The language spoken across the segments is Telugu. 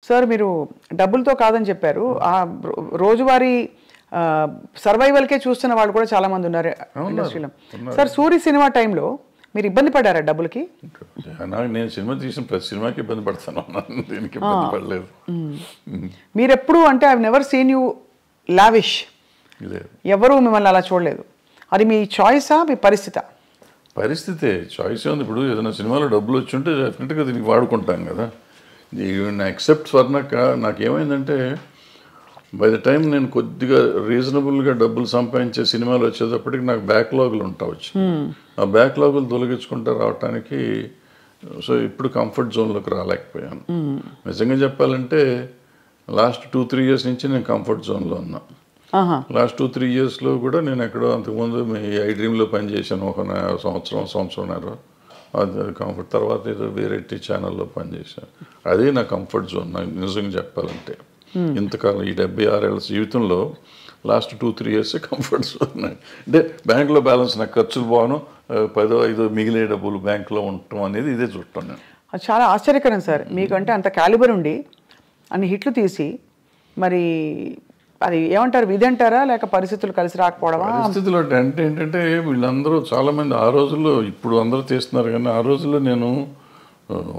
సార్ మీరు డబ్బులతో కాదని చెప్పారు, ఆ రోజువారీ సర్వైవల్కే చూస్తున్న వాళ్ళు కూడా చాలా మంది ఉన్నారు ఇండస్ట్రీలో. సార్ సూరి సినిమా టైంలో మీరు ఇబ్బంది పడ్డారా డబ్బులకి? నేను సినిమా తీసిన ప్రతి సినిమాకి ఇబ్బంది పడతాను, దీనికి ఇబ్బంది పడలేదు. మీరు ఎప్పుడు అంటే I never seen you lavish, ఎవరు మిమ్మల్ని అలా చూడలేదు. అది మీ చాయిసా మీ పరిస్థితా? పరిస్థితే, చాయిస్ ఉంది. ఇప్పుడు ఏదైనా సినిమాలో డబ్బులు వచ్చి ఉంటే డెఫినెట్గా దీనికి వాడుకుంటాం కదా. ఎక్సెప్ట్ స్వర్ణక్క నాకేమైందంటే బై ద టైం నేను కొద్దిగా రీజనబుల్గా డబ్బులు సంపాదించే సినిమాలు వచ్చేటప్పటికి నాకు బ్యాక్లాగులు ఉంటావచ్చు. ఆ బ్యాక్లాగులు తొలగించుకుంటూ రావటానికి సో ఇప్పుడు కంఫర్ట్ జోన్లోకి రాలేకపోయాను. నిజంగా చెప్పాలంటే లాస్ట్ 2-3 years నుంచి నేను కంఫర్ట్ జోన్లో ఉన్నా. లాస్ట్ 2-3 yearsలో కూడా నేను ఎక్కడో అంతకుముందు మీ ఐ డ్రీమ్లో పనిచేశాను ఒక సంవత్సరంన్నర. అది కంఫర్ట్. తర్వాత ఏదో వేరే ఛానల్లో పనిచేశాను. అదే నా కంఫర్ట్ జోన్ నాకు నిజంగా చెప్పాలంటే. ఇంతకాలం ఈ 76 ఏళ్ళ జీవితంలో లాస్ట్ 2-3 years కంఫర్ట్ జోన్. అంటే బ్యాంకులో బ్యాలెన్స్ నాకు ఖర్చులు పోను, 10-5 మిగిలే డబ్బులు బ్యాంకులో ఉండటం అనేది ఇదే చూడటం నేను. అది చాలా ఆశ్చర్యకరం సార్. మీకంటే అంత క్యాలిబర్ ఉండి అన్ని హిట్లు తీసి మరి అది ఏమంటారు, విధి అంటారా లేక పరిస్థితులు కలిసి రాకపోవడమా? పరిస్థితులు అంటే ఏంటంటే వీళ్ళందరూ చాలామంది ఆ రోజుల్లో, ఇప్పుడు అందరూ తీస్తున్నారు కానీ ఆ రోజుల్లో నేను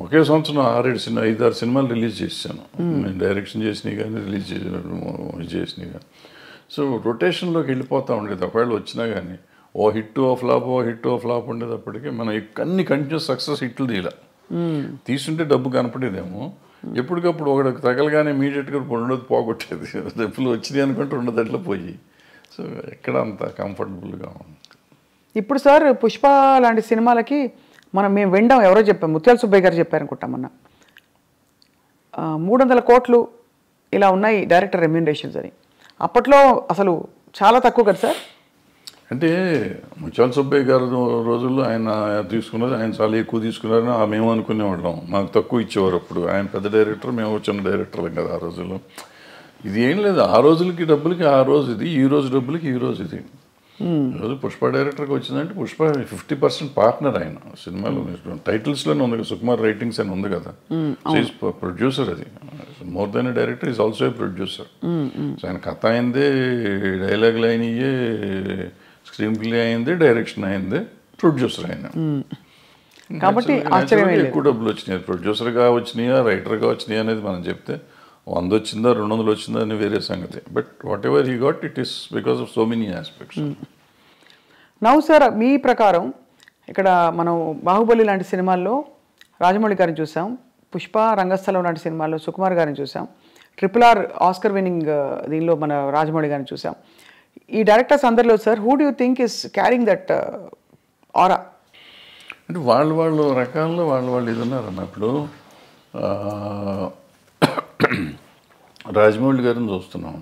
ఒకే సంవత్సరం 5-6 సినిమాలు రిలీజ్ చేశాను. నేను డైరెక్షన్ చేసినవి కానీ రిలీజ్ చేసినవి కానీ. సో రొటేషన్లోకి వెళ్ళిపోతూ ఉండేది. ఒకవేళ వచ్చినా కానీ ఓ హిట్ ఓ ఫ్లాప్ ఉండేటప్పటికీ మనం అన్ని కంటిన్యూస్ సక్సెస్ హిట్లు తీయాలి. తీసుంటే డబ్బు కనపడేదేమో, ఎప్పటికప్పుడు ఒకటి తగలగానే ఇమీడియట్గా రెండోది పోగొట్టేది. డబ్బులు వచ్చినాయి అనుకుంటే రెండోది అట్లా పోయి. సో ఎక్కడ అంత కంఫర్టబుల్గా ఉంది. ఇప్పుడు సార్ పుష్ప లాంటి సినిమాలకి మేము వినడం ఎవరో చెప్పాం, ముత్యాల సుబ్బయ్య గారు చెప్పారనుకుంటాం మొన్న, 300 కోట్లు ఇలా ఉన్నాయి డైరెక్టర్ రెమ్యూనరేషన్స్ అని. అప్పట్లో అసలు చాలా తక్కువ కదా సార్. అంటే ముత్యాల సుబ్బయ్య గారు రోజుల్లో ఆయన తీసుకున్నది, ఆయన చాలా ఎక్కువ తీసుకున్నారని మేము అనుకునేవాళ్ళం. మాకు తక్కువ ఇచ్చేవారు. అప్పుడు ఆయన పెద్ద డైరెక్టర్, మేము చిన్న డైరెక్టర్లం కదా ఆ రోజుల్లో. ఇది ఏం లేదు, ఆ రోజులకి డబ్బులకి ఆ రోజు ఇది, ఈ రోజు డబ్బులకి ఈ రోజు ఇది. ఈరోజు పుష్ప డైరెక్టర్కి వచ్చిందంటే పుష్ప 50% పార్ట్నర్ ఆయన సినిమాలో. టైటిల్స్లోనే ఉంది, సుకుమార్ రైటింగ్స్ అని ఉంది కదా. ప్రొడ్యూసర్, అది more than director is also a producer. So ఆయన కథ అయిందే, డైలాగులు అయినయే, స్క్రీన్ ప్లే అయింది, డైరెక్షన్ అయింది, ప్రొడ్యూసర్ అయిన. కాబట్టి ఎక్కువ డబ్బులు వచ్చినాయి. ప్రొడ్యూసర్గా వచ్చినాయా రైటర్గా వచ్చినాయా అనేది మనం చెప్తే 100 వచ్చిందా 200 వచ్చిందా అని వేరే సంగతి. But whatever he got, it is because of so many aspects. Now sir, మీ ప్రకారం ఇక్కడ మనం బాహుబలి లాంటి సినిమాల్లో రాజమౌళి గారిని చూసాం, పుష్ప రంగస్థలం లాంటి సినిమాల్లో సుకుమార్ గారిని చూసాం, RRR ఆస్కర్ విన్నింగ్ దీనిలో మన రాజమౌళి గారిని చూసాం. ఈ డైరెక్టర్స్ అందరిలో sir, who do you think is carrying that ఆరా? అంటే వాళ్ళు రకాల్లో వాళ్ళు ఇది ఉన్నారన్న. ఇప్పుడు రాజమౌళి గారిని చూస్తున్నాం.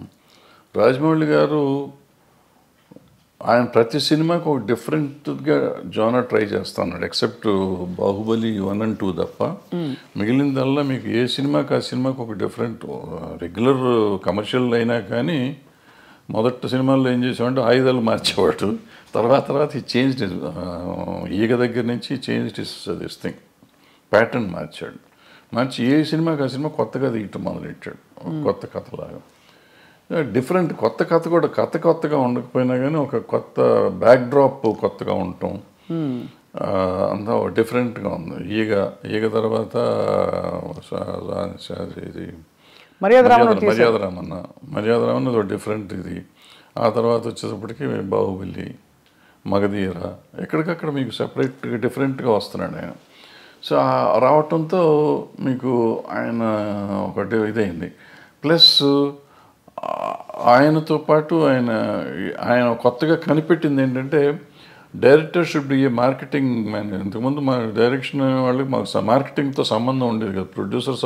రాజమౌళి గారు ఆయన ప్రతి సినిమాకి ఒక డిఫరెంట్గా జోనర్ ట్రై చేస్తా ఉన్నాడు. ఎక్సెప్ట్ బాహుబలి 1 and 2 తప్ప మిగిలిందల్లా మీకు ఏ సినిమాకి ఆ సినిమాకి ఒక డిఫరెంట్. రెగ్యులర్ కమర్షియల్ అయినా కానీ మొదటి సినిమాల్లో ఏం చేసామంటే ఆయుధాలు మార్చేవాడు. తర్వాత ఈ చేంజ్ ఈగ దగ్గర నుంచి చేంజ్ దిస్ థింగ్, ప్యాటర్న్ మార్చి ఏ సినిమాకి ఆ సినిమా కొత్తగా తీయటం మొదలెట్టాడు. కొత్త కథలాగా డిఫరెంట్. కొత్త కథ కూడా కొత్తగా ఉండకపోయినా కానీ ఒక కొత్త బ్యాక్డ్రాప్ కొత్తగా ఉండటం అంతా డిఫరెంట్గా ఉంది. ఈగ తర్వాత ఇది మర్యాదరామన్న ఒక డిఫరెంట్ ఇది. ఆ తర్వాత వచ్చేటప్పటికి బాహుబలి, మగధీర, ఎక్కడికక్కడ మీకు సెపరేట్గా డిఫరెంట్గా వస్తున్నాడు ఆయన. సో రావటంతో మీకు ఆయన ఒకటి ఇదైంది. ప్లస్ ఆయనతో పాటు ఆయన కొత్తగా కనిపెట్టింది ఏంటంటే director should be A marketing man. ఇంతకుముందు మా డైరెక్షన్ వాళ్ళకి మాకు మార్కెటింగ్తో సంబంధం ఉండేది కదా. ప్రొడ్యూసర్స్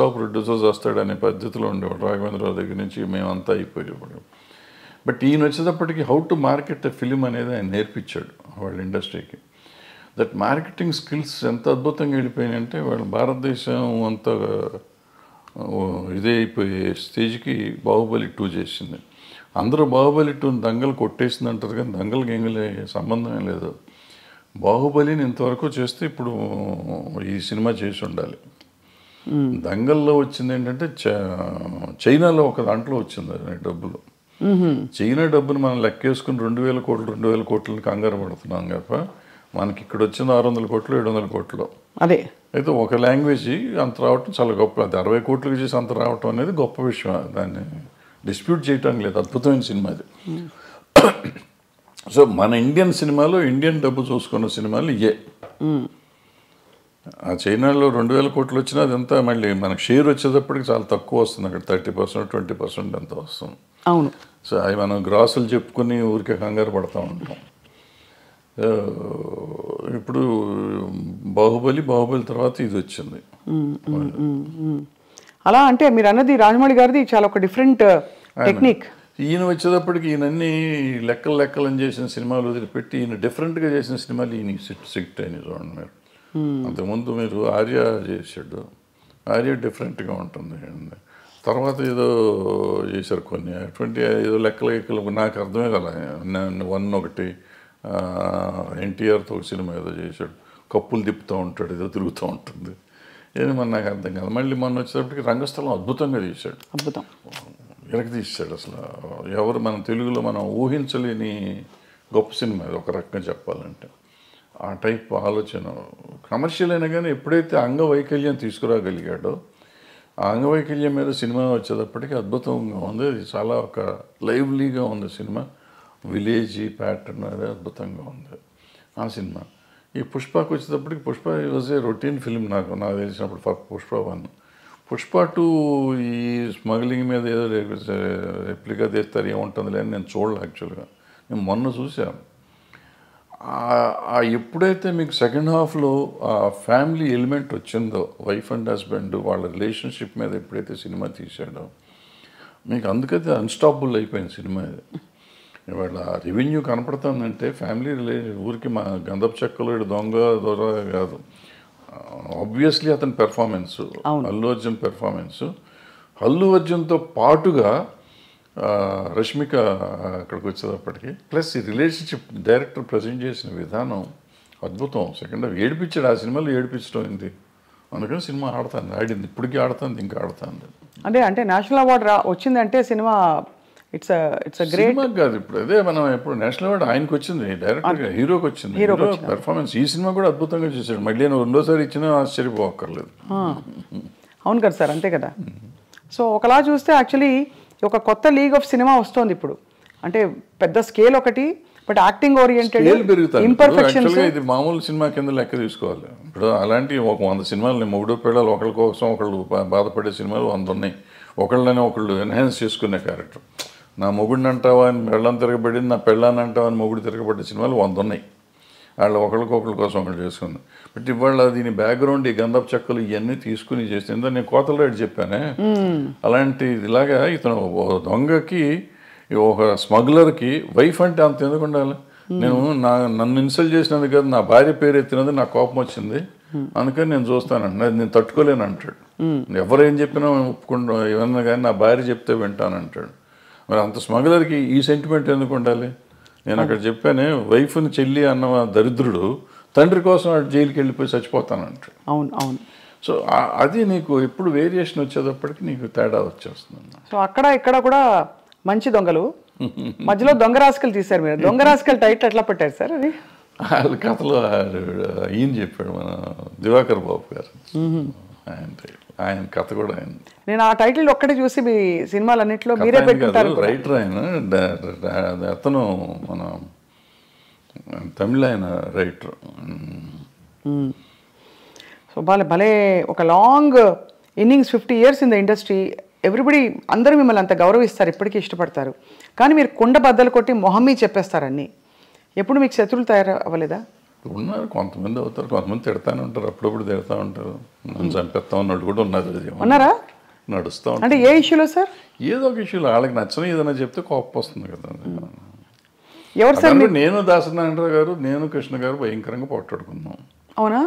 వస్తాడనే పద్ధతిలో ఉండేవాడు. రాఘవేంద్రరావు దగ్గర నుంచి మేమంతా అయిపోయేవాడు. బట్ ఈయన వచ్చేటప్పటికి how to market a film అనేది ఆయన నేర్పించాడు వాళ్ళ ఇండస్ట్రీకి. దట్ మార్కెటింగ్ స్కిల్స్ ఎంత అద్భుతంగా వెళ్ళిపోయినాయంటే వాళ్ళు భారతదేశం అంత ఇదే అయిపోయే స్టేజ్కి బాహుబలి 2 చేసింది. అందరూ బాహుబలి 2 దంగలు కొట్టేసింది అంటారు కానీ దంగలకి ఎంగలే సంబంధమే లేదు. బాహుబలిని ఇంతవరకు చేస్తే ఇప్పుడు ఈ సినిమా చేసి ఉండాలి. దంగల్లో వచ్చింది ఏంటంటే చైనాలో ఒక దాంట్లో వచ్చింది అది డబ్బులు. చైనా డబ్బును మనం లెక్కేసుకుని 2,000 కోట్లని కంగారు పడుతున్నాం తప్ప మనకి ఇక్కడ వచ్చింది 600 కోట్లు 700 కోట్లు. అదే అయితే ఒక లాంగ్వేజ్ అంత రావటం చాలా గొప్ప. అది 60 కోట్లకి చేసి అంత రావటం అనేది గొప్ప విషయం. దాన్ని డిస్ప్యూట్ చేయడానికి లేదు. అద్భుతమైన సినిమా అది. సో మన ఇండియన్ సినిమాలో ఇండియన్ డబ్బు చూసుకున్న సినిమాలు ఇయే. ఆ చైనాలో 2,000 కోట్లు వచ్చినా అదంతా మళ్ళీ మనకు షేర్ వచ్చేటప్పటికి చాలా తక్కువ వస్తుంది. అక్కడ 30% 20% ఎంత వస్తుంది. అవును. సో అవి మనం గ్రాసులు చెప్పుకొని ఊరికే కంగారు పడతా ఉంటాం. ఇప్పుడు బాహుబలి తర్వాత ఇది వచ్చింది. అలా అంటే మీరు అన్నది రాజమౌళి గారిది చాలా ఒక డిఫరెంట్ టెక్నిక్. ఈయన వచ్చేటప్పటికి ఈయనన్నీ లెక్కలని చేసిన సినిమాలు వదిలిపెట్టి ఈయన డిఫరెంట్గా చేసిన సినిమాలు ఈయన సిట్ అని చూడండి మీరు. అంతకుముందు మీరు ఆర్య చేశాడు. ఆర్య డిఫరెంట్గా ఉంటుంది. తర్వాత ఏదో చేశారు కొన్ని అటువంటి ఏదో లెక్కలు నాకు అర్థమే కదా. 1 ఒకటి ఎన్టీఆర్తో ఒక సినిమా ఏదో చేశాడు. కప్పులు తిప్పుతూ ఉంటాడు, ఏదో తిరుగుతూ ఉంటుంది. ఏది మన నాకు అర్థం కాదు. మళ్ళీ మొన్న వచ్చేటప్పటికి రంగస్థలం అద్భుతంగా తీశాడు. అద్భుతం వెనక్కి తీశాడు. అసలు ఎవరు మన తెలుగులో మనం ఊహించలేని గొప్ప సినిమా అది ఒక రకంగా చెప్పాలంటే. ఆ టైప్ ఆలోచన కమర్షియల్ అయినా కానీ ఎప్పుడైతే అంగవైకల్యం తీసుకురాగలిగాడో ఆ అంగవైకల్యం మీద సినిమా వచ్చేటప్పటికి అద్భుతంగా ఉంది. అది చాలా ఒక లైవ్లీగా ఉంది సినిమా. విలేజీ ప్యాటర్న్ అది అద్భుతంగా ఉంది ఆ సినిమా. ఈ పుష్పకు వచ్చేటప్పటికి Pushpa was a routine film నాకు తెలిసినప్పుడు. పుష్ప 1, పుష్ప 2 ఈ స్మగ్లింగ్ మీద ఏదో రెప్లికా తీస్తారు ఏముంటుంది అని నేను చూడలే. యాక్చువల్గా నేను మొన్న చూసాను. ఎప్పుడైతే మీకు సెకండ్ హాఫ్లో ఆ ఫ్యామిలీ ఎలిమెంట్ వచ్చిందో, వైఫ్ అండ్ హస్బెండ్ వాళ్ళ రిలేషన్షిప్ మీద ఎప్పుడైతే సినిమా తీసాడో మీకు అందుకైతే అన్స్టాపబుల్ అయిపోయింది సినిమా. ఇది ఇవాళ రెవెన్యూ కనపడుతుందంటే ఫ్యామిలీ ఊరికి మా గంధపు చెక్కలు దొంగ కాదు. ఆబ్వియస్లీ అతని పెర్ఫార్మెన్స్, అల్లు అర్జున్ పెర్ఫార్మెన్స్, అల్లు అర్జున్తో పాటుగా రష్మిక అక్కడికి వచ్చేటప్పటికి ప్లస్ ఈ రిలేషన్షిప్ డైరెక్టర్ ప్రజెంట్ చేసిన విధానం అద్భుతం. సెకండ్ హాఫ్ ఏడిపించాడు. ఆ సినిమాలో ఏడిపించడం అయింది. అందుకని సినిమా ఆడింది, ఇప్పటికీ ఆడుతుంది, ఇంకా ఆడుతుంది. అంటే నేషనల్ అవార్డు వచ్చిందంటే సినిమా ఇట్స్ గ్రేట్ సినిమా కాదు. ఇప్పుడు అదే మనం ఎప్పుడు నేషనల్ అవార్డు ఆయనకు వచ్చింది, డైరెక్టర్గా హీరోకి వచ్చింది. హీరో పెర్ఫార్మెన్స్ ఈ సినిమా కూడా అద్భుతంగా చేశాడు. మళ్ళీ నేను రెండోసారి ఇచ్చినా ఆశ్చర్యపోక్కర్లేదు. అవును కదా సార్, అంతే కదా. సో ఒకలా చూస్తే యాక్చువల్లీ ఒక కొత్త లీగ్ ఆఫ్ సినిమా వస్తుంది ఇప్పుడు. అంటే పెద్ద స్కేల్ ఒకటి, బట్ యాక్టింగ్ ఓరియంటెడ్ ఇంపర్ఫెక్షన్స్. ఇది మామూలు సినిమా కింద లెక్క తీసుకోవాలి. ఇప్పుడు అలాంటి ఒక 100 సినిమాలు మొగుడు పిల్లలు ఒకళ్ళ కోసం ఒకళ్ళు బాధపడే సినిమాలు 100 ఉన్నాయి. ఒకళ్ళని ఒకళ్ళు ఎన్హాన్స్ చేసుకునే క్యారెక్టర్. నా మొగుడిని అంటావా అని పెళ్ళని తిరగబడింది, నా పెళ్ళాన్ని అంటావా అని మొగుడు తిరగబడ్డ సినిమాలు 100 ఉన్నాయి. వాళ్ళు ఒకళ్ళకొకళ్ళ కోసం ఒకళ్ళు చేసుకుంది. బట్ ఇవాళ దీని బ్యాక్గ్రౌండ్ ఈ గంధపు చెక్కలు ఇవన్నీ తీసుకుని చేస్తే నేను కోతల రేటు చెప్పానే, అలాంటి ఇలాగా ఇతను దొంగకి ఒక స్మగ్లర్కి వైఫ్ అంటే అంత ఎందుకు ఉండాలి? నేను నన్ను ఇన్సల్ట్ చేసినందుకు కాదు, నా భార్య పేరు ఎత్తినది నాకు కోపం వచ్చింది, అందుకని నేను చూస్తానండి, అది నేను తట్టుకోలేను అంటాడు. ఎవరేం చెప్పినా ఒప్పుకుంటా, ఏమన్నా కానీ నా భార్య చెప్తే వింటానంటాడు. మరి అంత స్మగ్లర్కి ఈ సెంటిమెంట్ ఎందుకు ఉండాలి? నేను అక్కడ చెప్పానే, వైఫ్ని చెల్లి అన్న దరిద్రుడు తండ్రి కోసం జైలుకి వెళ్ళిపోయి చచ్చిపోతానంటాడు. అవును అవును. సో అది నీకు ఎప్పుడు వేరియేషన్ వచ్చేటప్పటికి నీకు తేడా వచ్చేస్తుంది. సో అక్కడ ఇక్కడ కూడా మంచి దొంగలు, మధ్యలో దొంగ రాసుకలు తీశారు మీరు. దొంగ రాసుకలు టైటిల్ ఎట్లా పెట్టారు సార్? అది వాళ్ళ కథలో ఈయన చెప్పాడు, మన దివాకర్ బాబు గారు. ఆయన కథ కూడా ఆయన. నేను ఆ టైటిల్ ఒక్కటే చూసి మీ సినిమాలన్నింటిలో మీరే పెట్టుకుంటారు. రైటర్ ఆయన, అతను మన తమిళ ఆయన రైటర్. సో భలే ఒక long innings, 50 years in the industry. Everybody అందరూ మిమ్మల్ని అంత గౌరవిస్తారు, ఇప్పటికీ ఇష్టపడతారు. కానీ మీరు కుండ బద్దలు కొట్టి మొహమ్మీ చెప్పేస్తారు అన్నీ. ఎప్పుడు మీకు శత్రువులు తయారు అవ్వలేదా? ఉన్నారు, కొంతమంది అవుతారు, కొంతమంది తిడతానే ఉంటారు, అప్పుడప్పుడు తిడతా ఉంటారు. నన్ను చంపేస్తా ఉన్నట్టు కూడా ఉన్నారు. ఉన్నారా? నడుస్తూ ఉంటారు. అంటే ఏ ఇష్యూలో సార్? ఏదో ఒక ఇష్యూలో వాళ్ళకి నచ్చని ఏదైనా చెప్తే కోపం వస్తుంది కదా. ఎవరు సార్? నేను దాసనారాయణరావు గారు, నేను కృష్ణ గారు భయంకరంగా పోట్లాడుకున్నాం. అవునా?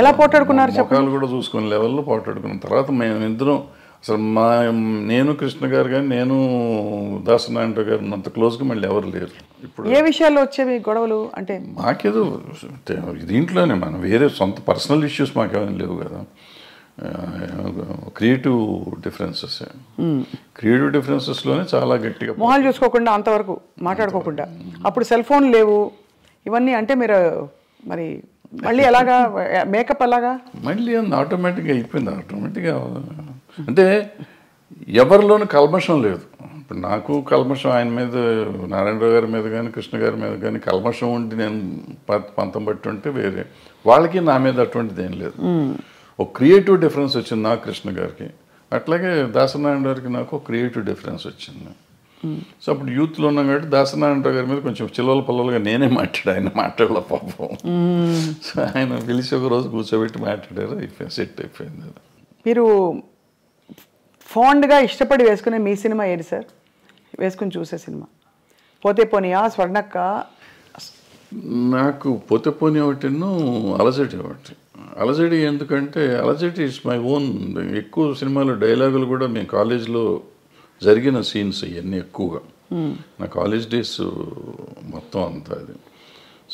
ఎలా పోట్లాడుకున్నారు? ముఖాలు కూడా చూసుకునే లెవెల్లో పోట్లాడుకున్నాం. తర్వాత మేము ఇద్దరం అసలు నేను కృష్ణ గారు కానీ నేను దాసనారాయణరావు గారు అంత క్లోజ్గా మళ్ళీ ఎవరు లేరు. ఇప్పుడు ఏ విషయాల్లో వచ్చేవి గొడవలు? అంటే మాకేదో దీంట్లోనే మనం వేరే సొంత పర్సనల్ ఇష్యూస్ మాకేమైనా లేవు కదా. Creative differences. క్రియేటివ్ డిఫరెన్సెస్లోనే చాలా గట్టిగా మొహాలు చూసుకోకుండా అంతవరకు మాట్లాడుకోకుండా. అప్పుడు సెల్ ఫోన్ లేవు ఇవన్నీ. అంటే మీరు మరి మళ్ళీ ఎలాగా మేకప్ అలాగా మళ్ళీ ఆటోమేటిక్గా అయిపోయింది. ఆటోమేటిక్గా అంటే ఎవరిలోనూ కల్మషం లేదు. ఇప్పుడు నాకు కల్మషం ఆయన మీద, నారాయణరావు గారి మీద కానీ కృష్ణ గారి మీద కానీ కల్మషం ఉండి నేను పంతం బట్టి ఉంటే వేరే, వాళ్ళకి నా మీద అటువంటిది ఏం లేదు. ఒక క్రియేటివ్ డిఫరెన్స్ వచ్చింది నాకు కృష్ణ గారికి, అట్లాగే దాసనారాయణ గారికి నాకు ఒక క్రియేటివ్ డిఫరెన్స్ వచ్చింది. సో అప్పుడు యూత్లో ఉన్నాం కాబట్టి దాసనారాయణరావు గారి మీద కొంచెం చిల్లల పల్లలుగా నేనే ఆయన మాట్లాడలే పాపం. సో ఆయన పిలిచి ఒక రోజు కూర్చోబెట్టి మాట్లాడారు, సెట్ అయిపోయింది. మీరు ఫాండ్గా ఇష్టపడి వేసుకునే మీ సినిమా ఏది సార్? వేసుకుని చూసే సినిమా పోతే పోనీయా, స్వర్ణక్క? నాకు పోతే పోనీ ఒకటిను, అలజడి ఒకటి. అలజడి ఎందుకంటే అలజడి ఇట్స్ మై ఓన్. ఎక్కువ సినిమాలు డైలాగులు కూడా మేము కాలేజ్లో జరిగిన సీన్స్ ఇవన్నీ ఎక్కువగా నా కాలేజ్ డేస్ మొత్తం అంతా అది.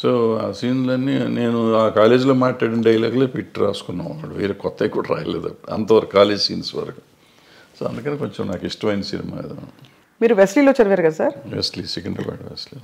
సో ఆ సీన్లన్నీ నేను ఆ కాలేజీలో మాట్లాడిన డైలాగులే పెట్టి రాసుకున్నాం. వేరే కొత్తవి కూడా రాయలేదు అంతవరకు, కాలేజ్ సీన్స్ వరకు. సో అందుకని కొంచెం నాకు ఇష్టమైన సినిమా. మీరు వెస్లీలో చదివారు కదా సార్? Wesley, Secunderabad Wesley.